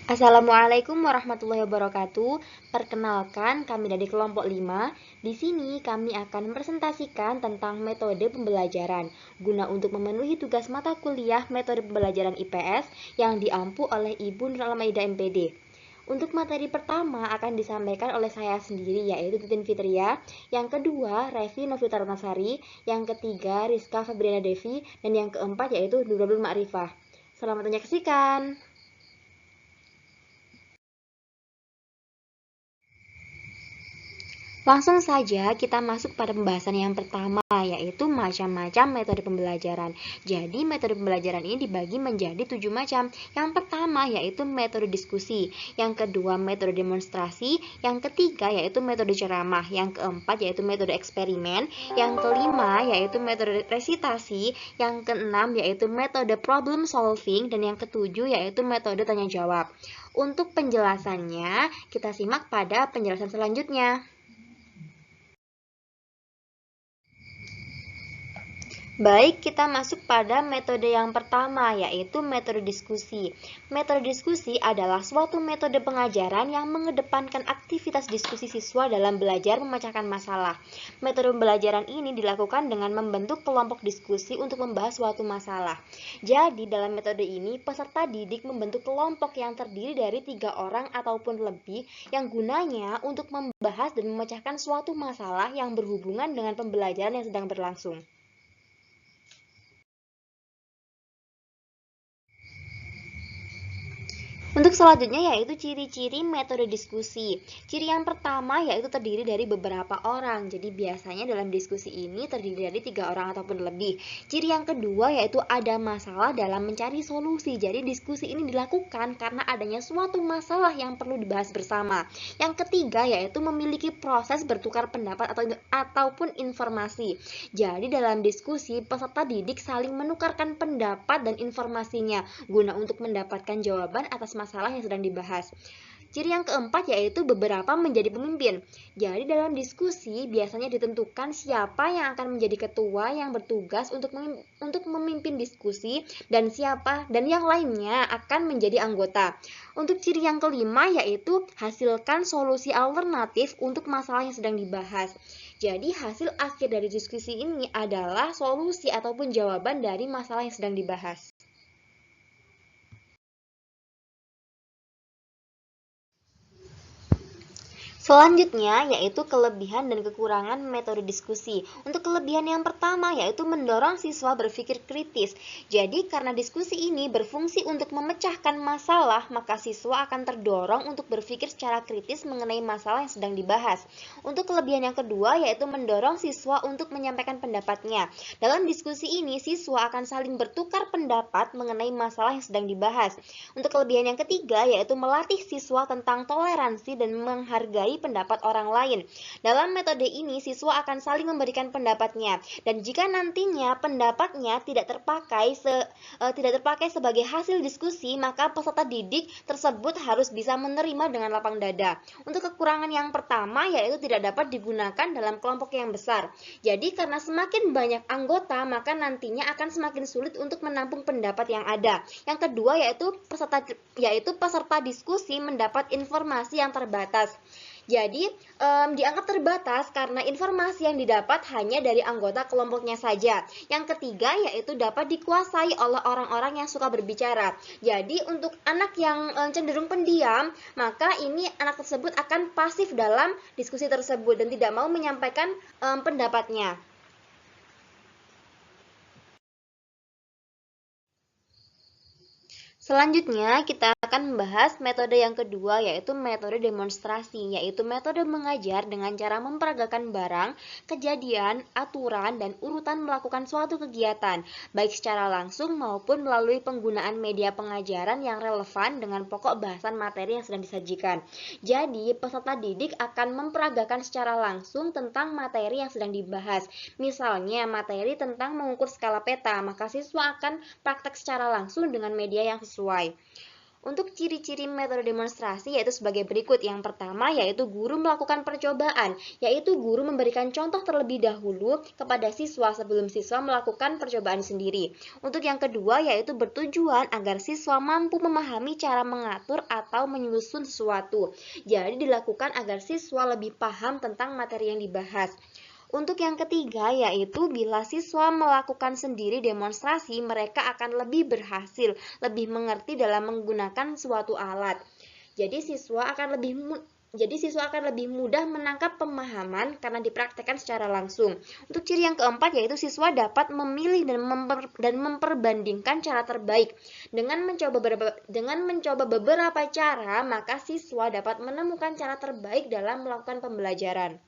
Assalamualaikum warahmatullahi wabarakatuh. Perkenalkan, kami dari kelompok 5. Di sini kami akan mempresentasikan tentang metode pembelajaran guna untuk memenuhi tugas mata kuliah metode pembelajaran IPS yang diampu oleh Ibu Nur Almaida MPD. Untuk materi pertama akan disampaikan oleh saya sendiri, yaitu Titin Fitria. Yang kedua, Revi Novita Ratnasari. Yang ketiga, Rizka Febriana Devi. Dan yang keempat yaitu Nurul Ma'rifah. Selamat menyaksikan. Langsung saja kita masuk pada pembahasan yang pertama, yaitu macam-macam metode pembelajaran. Jadi metode pembelajaran ini dibagi menjadi 7 macam. Yang pertama yaitu metode diskusi, yang kedua metode demonstrasi, yang ketiga yaitu metode ceramah, yang keempat yaitu metode eksperimen, yang kelima yaitu metode resitasi, yang keenam yaitu metode problem solving, dan yang ketujuh yaitu metode tanya jawab. Untuk penjelasannya, kita simak pada penjelasan selanjutnya. Baik, kita masuk pada metode yang pertama, yaitu metode diskusi. Metode diskusi adalah suatu metode pengajaran yang mengedepankan aktivitas diskusi siswa dalam belajar memecahkan masalah. Metode pembelajaran ini dilakukan dengan membentuk kelompok diskusi untuk membahas suatu masalah. Jadi, dalam metode ini, peserta didik membentuk kelompok yang terdiri dari 3 orang ataupun lebih yang gunanya untuk membahas dan memecahkan suatu masalah yang berhubungan dengan pembelajaran yang sedang berlangsung. Untuk selanjutnya yaitu ciri-ciri metode diskusi. Ciri yang pertama yaitu terdiri dari beberapa orang. Jadi biasanya dalam diskusi ini terdiri dari 3 orang ataupun lebih. Ciri yang kedua yaitu ada masalah dalam mencari solusi. Jadi diskusi ini dilakukan karena adanya suatu masalah yang perlu dibahas bersama. Yang ketiga yaitu memiliki proses bertukar pendapat ataupun informasi. Jadi dalam diskusi peserta didik saling menukarkan pendapat dan informasinya guna untuk mendapatkan jawaban atas masalah yang sedang dibahas. Ciri yang keempat yaitu beberapa menjadi pemimpin. Jadi dalam diskusi biasanya ditentukan siapa yang akan menjadi ketua yang bertugas untuk memimpin diskusi dan yang lainnya akan menjadi anggota. Untuk ciri yang kelima yaitu hasilkan solusi alternatif untuk masalah yang sedang dibahas. Jadi hasil akhir dari diskusi ini adalah solusi ataupun jawaban dari masalah yang sedang dibahas. Selanjutnya yaitu kelebihan dan kekurangan metode diskusi. Untuk kelebihan yang pertama yaitu mendorong siswa berpikir kritis. Jadi karena diskusi ini berfungsi untuk memecahkan masalah, maka siswa akan terdorong untuk berpikir secara kritis mengenai masalah yang sedang dibahas. Untuk kelebihan yang kedua yaitu mendorong siswa untuk menyampaikan pendapatnya. Dalam diskusi ini siswa akan saling bertukar pendapat mengenai masalah yang sedang dibahas. Untuk kelebihan yang ketiga yaitu melatih siswa tentang toleransi dan menghargai pendapat orang lain. Dalam metode ini, siswa akan saling memberikan pendapatnya, dan jika nantinya pendapatnya tidak terpakai sebagai hasil diskusi, maka peserta didik tersebut harus bisa menerima dengan lapang dada. Untuk kekurangan yang pertama yaitu tidak dapat digunakan dalam kelompok yang besar. Jadi karena semakin banyak anggota, maka nantinya akan semakin sulit untuk menampung pendapat yang ada. Yang kedua yaitu peserta diskusi mendapat informasi yang terbatas. Jadi dianggap terbatas karena informasi yang didapat hanya dari anggota kelompoknya saja. Yang ketiga yaitu dapat dikuasai oleh orang-orang yang suka berbicara. Jadi untuk anak yang cenderung pendiam, maka ini anak tersebut akan pasif dalam diskusi tersebut dan tidak mau menyampaikan pendapatnya. Selanjutnya, kita akan membahas metode yang kedua, yaitu metode demonstrasi, yaitu metode mengajar dengan cara memperagakan barang, kejadian, aturan, dan urutan melakukan suatu kegiatan, baik secara langsung maupun melalui penggunaan media pengajaran yang relevan dengan pokok bahasan materi yang sedang disajikan. Jadi, peserta didik akan memperagakan secara langsung tentang materi yang sedang dibahas. Misalnya, materi tentang mengukur skala peta, maka siswa akan praktek secara langsung dengan media yang sesuai. Untuk ciri-ciri metode demonstrasi yaitu sebagai berikut. Yang pertama yaitu guru melakukan percobaan, yaitu guru memberikan contoh terlebih dahulu kepada siswa sebelum siswa melakukan percobaan sendiri. Untuk yang kedua yaitu bertujuan agar siswa mampu memahami cara mengatur atau menyusun sesuatu. Jadi dilakukan agar siswa lebih paham tentang materi yang dibahas. Untuk yang ketiga, yaitu bila siswa melakukan sendiri demonstrasi, mereka akan lebih berhasil, lebih mengerti dalam menggunakan suatu alat. Jadi siswa akan lebih mudah menangkap pemahaman karena dipraktekkan secara langsung. Untuk ciri yang keempat yaitu siswa dapat memilih dan memperbandingkan cara terbaik. Dengan mencoba beberapa cara, maka siswa dapat menemukan cara terbaik dalam melakukan pembelajaran.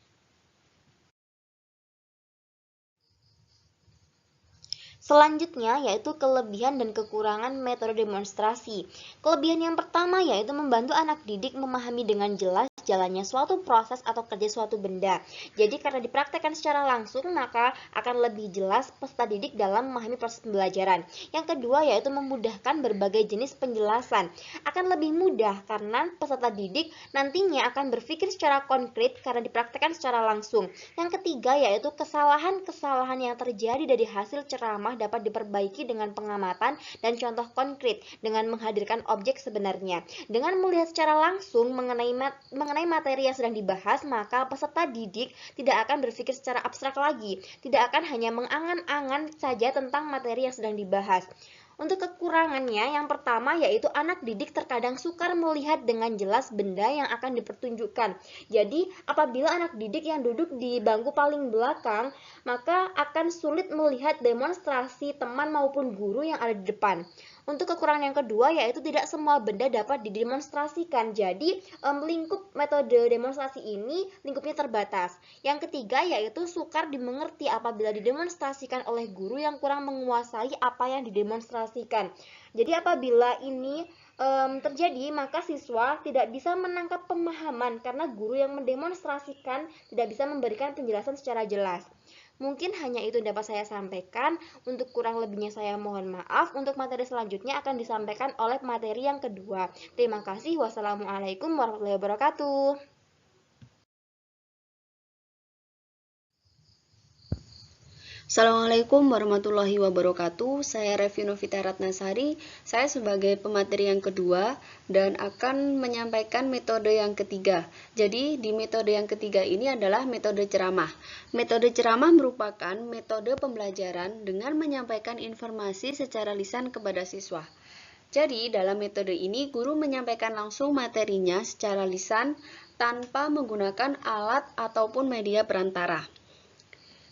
Selanjutnya yaitu kelebihan dan kekurangan metode demonstrasi. Kelebihan yang pertama yaitu membantu anak didik memahami dengan jelas jalannya suatu proses atau kerja suatu benda. Jadi karena dipraktekkan secara langsung maka akan lebih jelas peserta didik dalam memahami proses pembelajaran. Yang kedua yaitu memudahkan berbagai jenis penjelasan. Akan lebih mudah karena peserta didik nantinya akan berpikir secara konkret karena dipraktekkan secara langsung. Yang ketiga yaitu kesalahan-kesalahan yang terjadi dari hasil ceramah dapat diperbaiki dengan pengamatan dan contoh konkret dengan menghadirkan objek sebenarnya. Dengan melihat secara langsung mengenai materi yang sedang dibahas, maka peserta didik tidak akan berpikir secara abstrak lagi, tidak akan hanya mengangan-angan saja tentang materi yang sedang dibahas. Untuk kekurangannya, yang pertama yaitu anak didik terkadang sukar melihat dengan jelas benda yang akan dipertunjukkan. Jadi, apabila anak didik yang duduk di bangku paling belakang, maka akan sulit melihat demonstrasi teman maupun guru yang ada di depan. Untuk kekurangan yang kedua yaitu tidak semua benda dapat didemonstrasikan. Jadi lingkup metode demonstrasi ini lingkupnya terbatas. Yang ketiga yaitu sukar dimengerti apabila didemonstrasikan oleh guru yang kurang menguasai apa yang didemonstrasikan. Jadi apabila ini terjadi maka siswa tidak bisa menangkap pemahaman karena guru yang mendemonstrasikan tidak bisa memberikan penjelasan secara jelas. Mungkin hanya itu yang dapat saya sampaikan. Untuk kurang lebihnya saya mohon maaf. Untuk materi selanjutnya akan disampaikan oleh materi yang kedua. Terima kasih. Wassalamualaikum warahmatullahi wabarakatuh. Assalamualaikum warahmatullahi wabarakatuh. Saya Revi Novita Ratnasari. Saya sebagai pemateri yang kedua dan akan menyampaikan metode yang ketiga. Jadi di metode yang ketiga ini adalah metode ceramah. Metode ceramah merupakan metode pembelajaran dengan menyampaikan informasi secara lisan kepada siswa. Jadi dalam metode ini guru menyampaikan langsung materinya secara lisan tanpa menggunakan alat ataupun media perantara.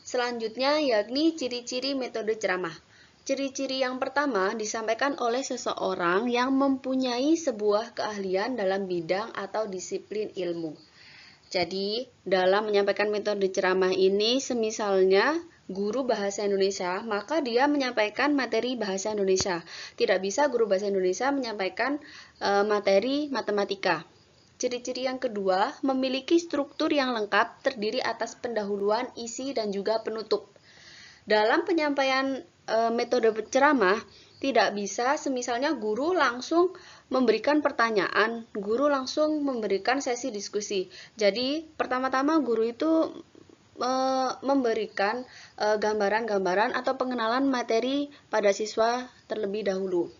Selanjutnya yakni ciri-ciri metode ceramah. Ciri-ciri yang pertama disampaikan oleh seseorang yang mempunyai sebuah keahlian dalam bidang atau disiplin ilmu. Jadi, dalam menyampaikan metode ceramah ini, semisalnya guru bahasa Indonesia, maka dia menyampaikan materi bahasa Indonesia. Tidak bisa guru bahasa Indonesia menyampaikan materi matematika. Ciri-ciri yang kedua, memiliki struktur yang lengkap terdiri atas pendahuluan, isi, dan juga penutup. Dalam penyampaian metode ceramah, tidak bisa semisalnya guru langsung memberikan pertanyaan, guru langsung memberikan sesi diskusi. Jadi, pertama-tama guru itu memberikan gambaran-gambaran atau pengenalan materi pada siswa terlebih dahulu.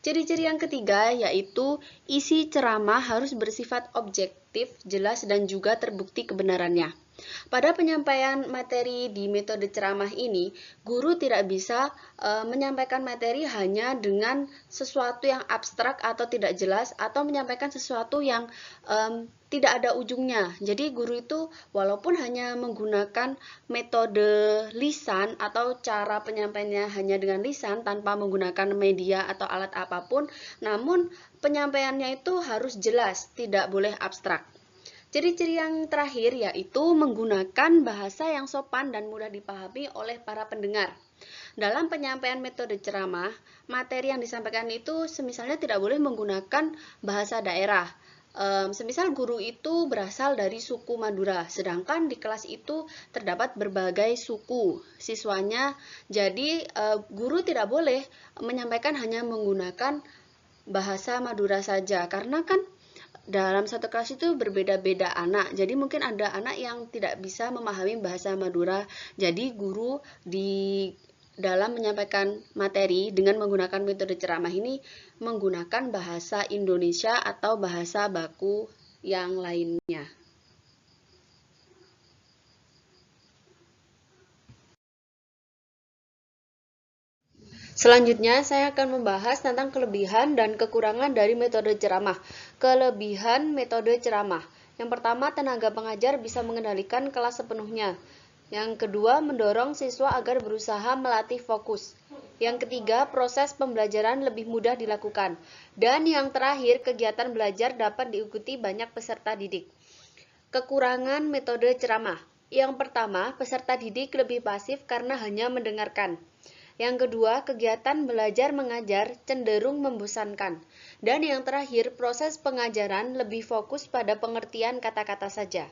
Ciri-ciri yang ketiga yaitu isi ceramah harus bersifat objektif, jelas, dan juga terbukti kebenarannya. Pada penyampaian materi di metode ceramah ini, guru tidak bisa menyampaikan materi hanya dengan sesuatu yang abstrak atau tidak jelas, atau menyampaikan sesuatu yang tidak ada ujungnya. Jadi guru itu walaupun hanya menggunakan metode lisan atau cara penyampaiannya hanya dengan lisan tanpa menggunakan media atau alat apapun, namun penyampaiannya itu harus jelas, tidak boleh abstrak. Ciri-ciri yang terakhir yaitu menggunakan bahasa yang sopan dan mudah dipahami oleh para pendengar. Dalam penyampaian metode ceramah, materi yang disampaikan itu semisalnya tidak boleh menggunakan bahasa daerah. Semisal guru itu berasal dari suku Madura, sedangkan di kelas itu terdapat berbagai suku siswanya. Jadi guru tidak boleh menyampaikan hanya menggunakan bahasa Madura saja, karena kan dalam satu kelas itu berbeda-beda anak, jadi mungkin ada anak yang tidak bisa memahami bahasa Madura. Jadi guru di dalam menyampaikan materi dengan menggunakan metode ceramah ini menggunakan bahasa Indonesia atau bahasa baku yang lainnya. Selanjutnya, saya akan membahas tentang kelebihan dan kekurangan dari metode ceramah. Kelebihan metode ceramah. Yang pertama, tenaga pengajar bisa mengendalikan kelas sepenuhnya. Yang kedua, mendorong siswa agar berusaha melatih fokus. Yang ketiga, proses pembelajaran lebih mudah dilakukan. Dan yang terakhir, kegiatan belajar dapat diikuti banyak peserta didik. Kekurangan metode ceramah. Yang pertama, peserta didik lebih pasif karena hanya mendengarkan. Yang kedua, kegiatan belajar mengajar cenderung membosankan. Dan yang terakhir, proses pengajaran lebih fokus pada pengertian kata-kata saja.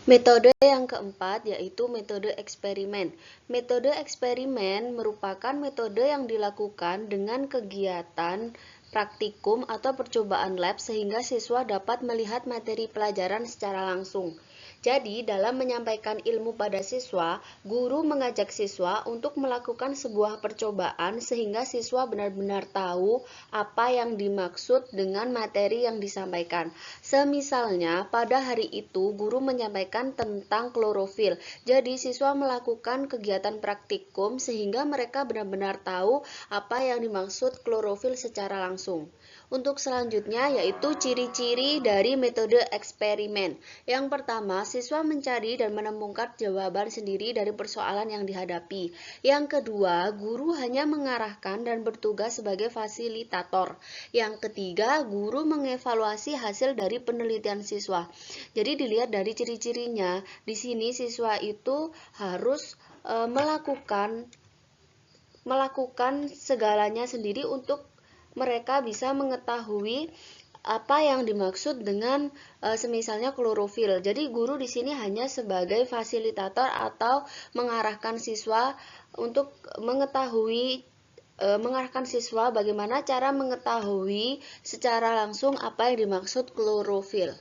Metode yang keempat yaitu metode eksperimen. Metode eksperimen merupakan metode yang dilakukan dengan kegiatan praktikum atau percobaan lab sehingga siswa dapat melihat materi pelajaran secara langsung. Jadi, dalam menyampaikan ilmu pada siswa, guru mengajak siswa untuk melakukan sebuah percobaan sehingga siswa benar-benar tahu apa yang dimaksud dengan materi yang disampaikan. Semisalnya, pada hari itu guru menyampaikan tentang klorofil. Jadi, siswa melakukan kegiatan praktikum sehingga mereka benar-benar tahu apa yang dimaksud klorofil secara langsung. Untuk selanjutnya yaitu ciri-ciri dari metode eksperimen. Yang pertama, siswa mencari dan menemukan jawaban sendiri dari persoalan yang dihadapi. Yang kedua, guru hanya mengarahkan dan bertugas sebagai fasilitator. Yang ketiga, guru mengevaluasi hasil dari penelitian siswa. Jadi dilihat dari ciri-cirinya, di sini siswa itu harus melakukan segalanya sendiri untuk mereka bisa mengetahui apa yang dimaksud dengan semisalnya klorofil. Jadi guru di sini hanya sebagai fasilitator atau mengarahkan siswa untuk mengarahkan siswa bagaimana cara mengetahui secara langsung apa yang dimaksud klorofil.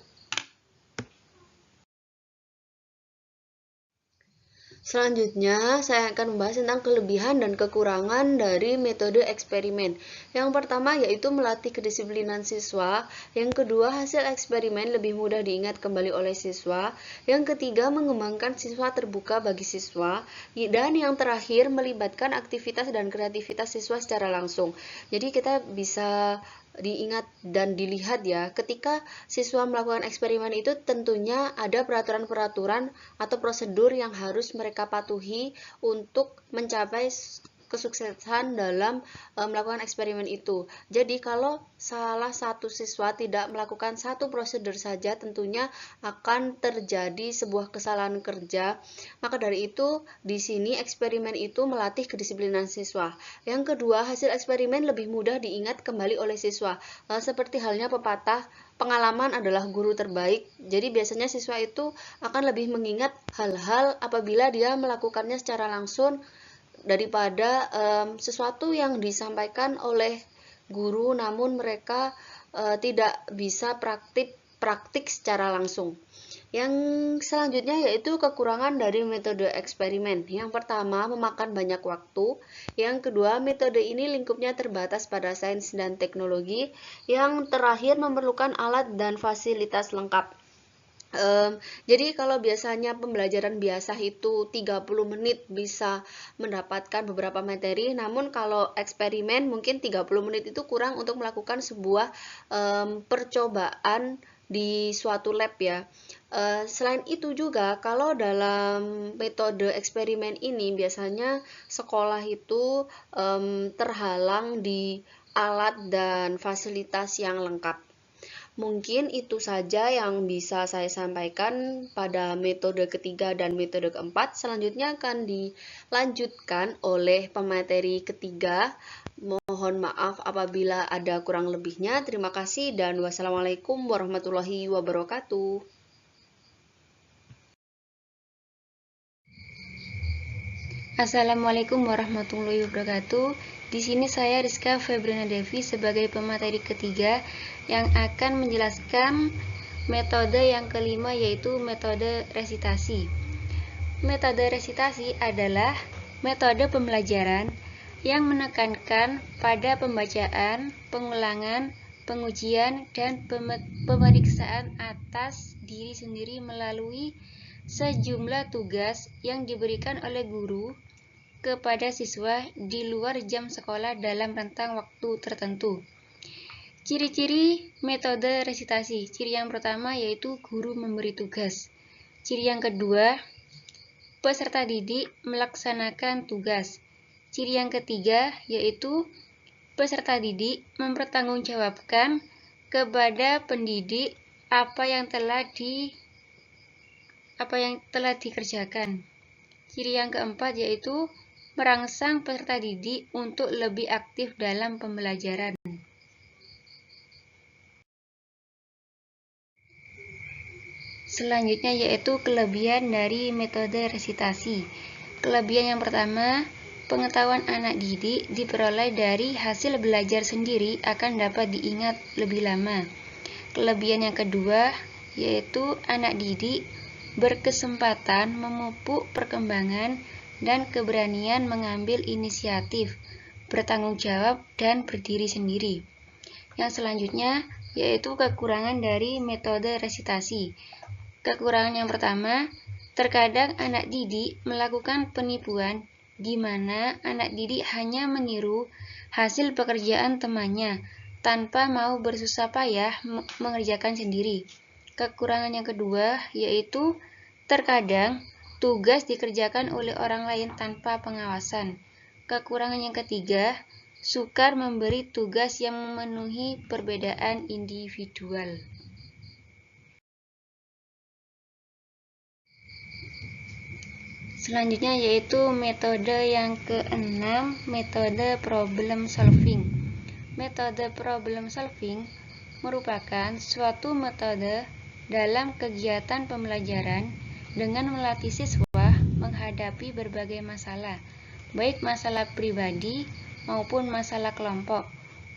Selanjutnya, saya akan membahas tentang kelebihan dan kekurangan dari metode eksperimen. Yang pertama yaitu melatih kedisiplinan siswa. Yang kedua, hasil eksperimen lebih mudah diingat kembali oleh siswa. Yang ketiga, mengembangkan siswa terbuka bagi siswa. Dan yang terakhir, melibatkan aktivitas dan kreativitas siswa secara langsung. Jadi kita bisa diingat dan dilihat ya, ketika siswa melakukan eksperimen itu tentunya ada peraturan-peraturan atau prosedur yang harus mereka patuhi untuk mencapai kesuksesan dalam melakukan eksperimen itu. Jadi kalau salah satu siswa tidak melakukan satu prosedur saja, tentunya akan terjadi sebuah kesalahan kerja. Maka dari itu, di sini eksperimen itu melatih kedisiplinan siswa. Yang kedua, hasil eksperimen lebih mudah diingat kembali oleh siswa. Seperti halnya pepatah, pengalaman adalah guru terbaik. Jadi biasanya siswa itu akan lebih mengingat hal-hal apabila dia melakukannya secara langsung daripada sesuatu yang disampaikan oleh guru namun mereka tidak bisa praktik secara langsung. Yang selanjutnya yaitu kekurangan dari metode eksperimen. Yang pertama, memakan banyak waktu. Yang kedua, metode ini lingkupnya terbatas pada sains dan teknologi. Yang terakhir, memerlukan alat dan fasilitas lengkap. Jadi kalau biasanya pembelajaran biasa itu 30 menit bisa mendapatkan beberapa materi, namun kalau eksperimen mungkin 30 menit itu kurang untuk melakukan sebuah percobaan di suatu lab ya. Selain itu juga kalau dalam metode eksperimen ini biasanya sekolah itu terhalang di alat dan fasilitas yang lengkap. Mungkin itu saja yang bisa saya sampaikan pada metode ketiga dan metode keempat. Selanjutnya akan dilanjutkan oleh pemateri ketiga. Mohon maaf apabila ada kurang lebihnya. Terima kasih dan wassalamualaikum warahmatullahi wabarakatuh. Assalamualaikum warahmatullahi wabarakatuh. Di sini saya Rizka Febriana Devi sebagai pemateri ketiga yang akan menjelaskan metode yang kelima, yaitu metode resitasi. Metode resitasi adalah metode pembelajaran yang menekankan pada pembacaan, pengulangan, pengujian, dan pemeriksaan atas diri sendiri melalui sejumlah tugas yang diberikan oleh guru kepada siswa di luar jam sekolah dalam rentang waktu tertentu. Ciri-ciri metode resitasi. Ciri yang pertama yaitu guru memberi tugas. Ciri yang kedua, peserta didik melaksanakan tugas. Ciri yang ketiga yaitu peserta didik mempertanggungjawabkan kepada pendidik apa yang telah dikerjakan. Ciri yang keempat yaitu merangsang peserta didik untuk lebih aktif dalam pembelajaran. Selanjutnya yaitu kelebihan dari metode resitasi. Kelebihan yang pertama, pengetahuan anak didik diperoleh dari hasil belajar sendiri akan dapat diingat lebih lama. Kelebihan yang kedua yaitu anak didik berkesempatan memupuk perkembangan dan keberanian mengambil inisiatif, bertanggung jawab, dan berdiri sendiri. Yang selanjutnya yaitu kekurangan dari metode resitasi. Kekurangan yang pertama, terkadang anak didik melakukan penipuan di mana anak didik hanya meniru hasil pekerjaan temannya tanpa mau bersusah payah mengerjakan sendiri. Kekurangan yang kedua yaitu terkadang tugas dikerjakan oleh orang lain tanpa pengawasan. Kekurangan yang ketiga, sukar memberi tugas yang memenuhi perbedaan individual. Selanjutnya yaitu metode yang keenam, metode problem solving. Metode problem solving merupakan suatu metode dalam kegiatan pembelajaran dengan melatih siswa menghadapi berbagai masalah, baik masalah pribadi maupun masalah kelompok,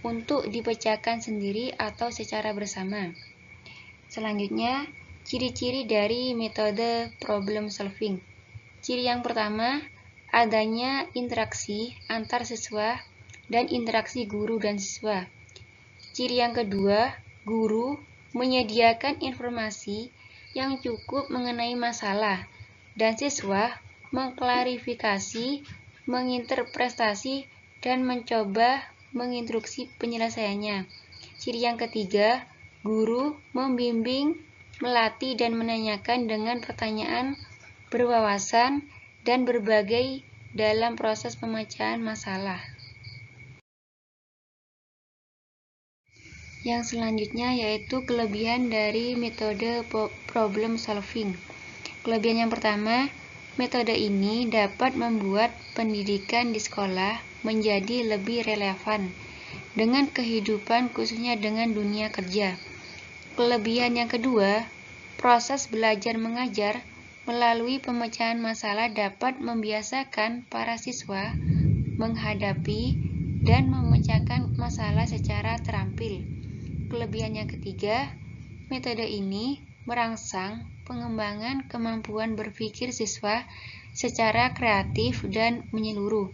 untuk dipecahkan sendiri atau secara bersama. Selanjutnya, ciri-ciri dari metode problem solving. Ciri yang pertama, adanya interaksi antar siswa dan interaksi guru dan siswa. Ciri yang kedua, guru menyediakan informasi yang cukup mengenai masalah, dan siswa mengklarifikasi, menginterpretasi, dan mencoba menginstruksi penyelesaiannya. Ciri yang ketiga, guru membimbing, melatih, dan menanyakan dengan pertanyaan berwawasan dan berbagai dalam proses pemecahan masalah. Yang selanjutnya yaitu kelebihan dari metode problem solving. Kelebihan yang pertama, metode ini dapat membuat pendidikan di sekolah menjadi lebih relevan dengan kehidupan, khususnya dengan dunia kerja. Kelebihan yang kedua, proses belajar mengajar melalui pemecahan masalah dapat membiasakan para siswa menghadapi dan memecahkan masalah secara terampil. Kelebihan yang ketiga, metode ini merangsang pengembangan kemampuan berpikir siswa secara kreatif dan menyeluruh.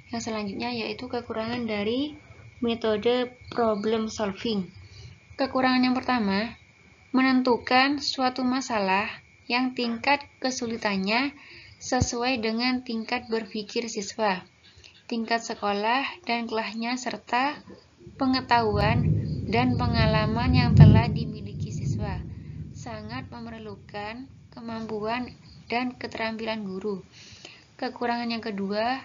Yang selanjutnya yaitu kekurangan dari metode problem solving. Kekurangan yang pertama, menentukan suatu masalah yang tingkat kesulitannya sesuai dengan tingkat berpikir siswa, tingkat sekolah dan kelasnya, serta pengetahuan dan pengalaman yang telah dimiliki siswa. Sangat memerlukan kemampuan dan keterampilan guru. Kekurangan yang kedua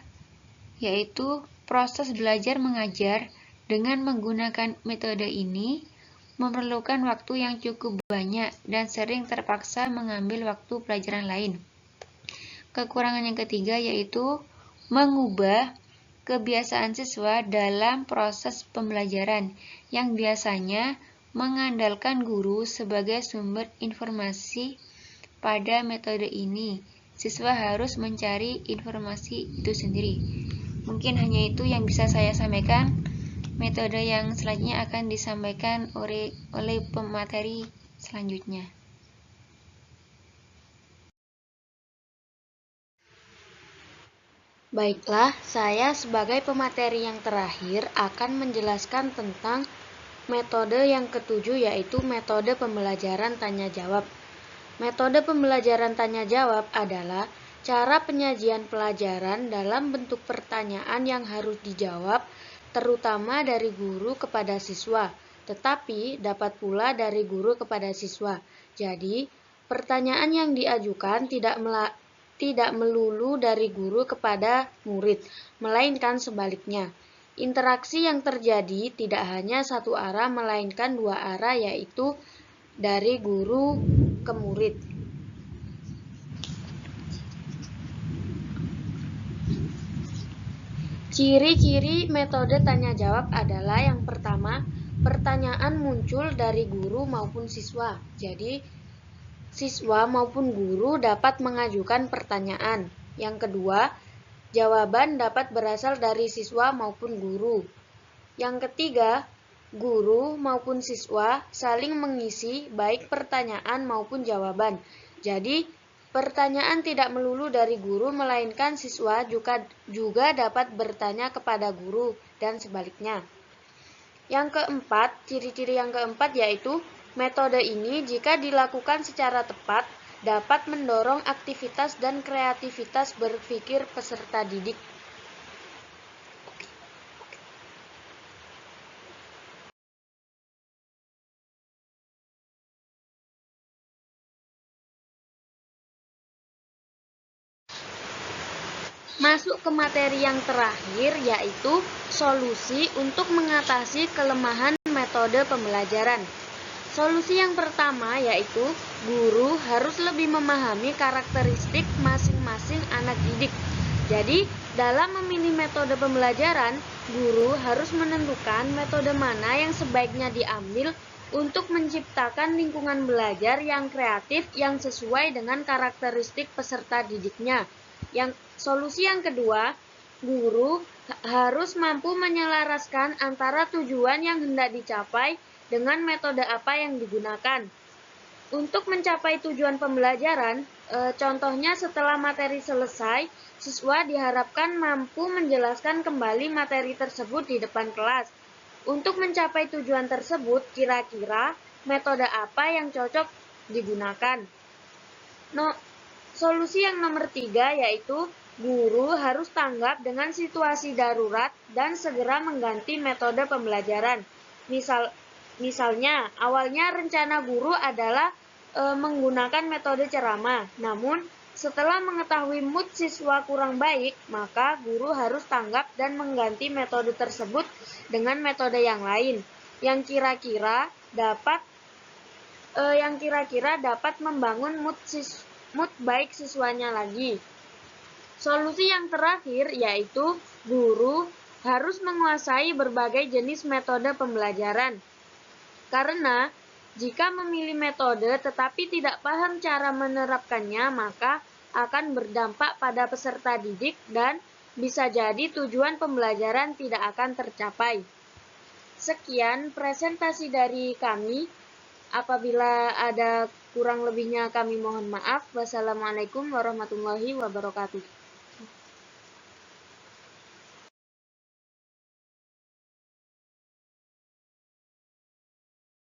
yaitu proses belajar mengajar dengan menggunakan metode ini memerlukan waktu yang cukup banyak dan sering terpaksa mengambil waktu pelajaran lain. Kekurangan yang ketiga yaitu mengubah kebiasaan siswa dalam proses pembelajaran yang biasanya mengandalkan guru sebagai sumber informasi. Pada metode ini, siswa harus mencari informasi itu sendiri. Mungkin hanya itu yang bisa saya sampaikan. Metode yang selanjutnya akan disampaikan oleh pemateri selanjutnya. Baiklah, saya sebagai pemateri yang terakhir akan menjelaskan tentang metode yang ketujuh, yaitu metode pembelajaran tanya jawab. Metode pembelajaran tanya jawab adalah cara penyajian pelajaran dalam bentuk pertanyaan yang harus dijawab, terutama dari guru kepada siswa, tetapi dapat pula dari guru kepada siswa. Jadi, pertanyaan yang diajukan tidak melulu dari guru kepada murid, melainkan sebaliknya. Interaksi yang terjadi tidak hanya satu arah, melainkan dua arah, yaitu dari guru ke murid. Ciri-ciri metode tanya jawab adalah yang pertama, pertanyaan muncul dari guru maupun siswa. Jadi, siswa maupun guru dapat mengajukan pertanyaan. Yang kedua, jawaban dapat berasal dari siswa maupun guru. Yang ketiga, guru maupun siswa saling mengisi baik pertanyaan maupun jawaban. Jadi, pertanyaan tidak melulu dari guru, melainkan siswa juga dapat bertanya kepada guru dan sebaliknya. Yang keempat, ciri-ciri yang keempat yaitu metode ini jika dilakukan secara tepat dapat mendorong aktivitas dan kreativitas berpikir peserta didik. Masuk ke materi yang terakhir, yaitu solusi untuk mengatasi kelemahan metode pembelajaran. Solusi yang pertama yaitu guru harus lebih memahami karakteristik masing-masing anak didik. Jadi, dalam memilih metode pembelajaran, guru harus menentukan metode mana yang sebaiknya diambil untuk menciptakan lingkungan belajar yang kreatif yang sesuai dengan karakteristik peserta didiknya. Solusi yang kedua, guru harus mampu menyelaraskan antara tujuan yang hendak dicapai dengan metode apa yang digunakan. Untuk mencapai tujuan pembelajaran, contohnya setelah materi selesai, siswa diharapkan mampu menjelaskan kembali materi tersebut di depan kelas. Untuk mencapai tujuan tersebut, kira-kira metode apa yang cocok digunakan? Solusi yang nomor 3 yaitu guru harus tanggap dengan situasi darurat dan segera mengganti metode pembelajaran. Misalnya, awalnya rencana guru adalah menggunakan metode ceramah. Namun, setelah mengetahui mood siswa kurang baik, maka guru harus tanggap dan mengganti metode tersebut dengan metode yang lain yang kira-kira dapat membangun mood baik siswanya lagi. Solusi yang terakhir yaitu guru harus menguasai berbagai jenis metode pembelajaran. Karena jika memilih metode tetapi tidak paham cara menerapkannya, maka akan berdampak pada peserta didik dan bisa jadi tujuan pembelajaran tidak akan tercapai. Sekian presentasi dari kami. Apabila ada kurang lebihnya kami mohon maaf. Wassalamualaikum warahmatullahi wabarakatuh.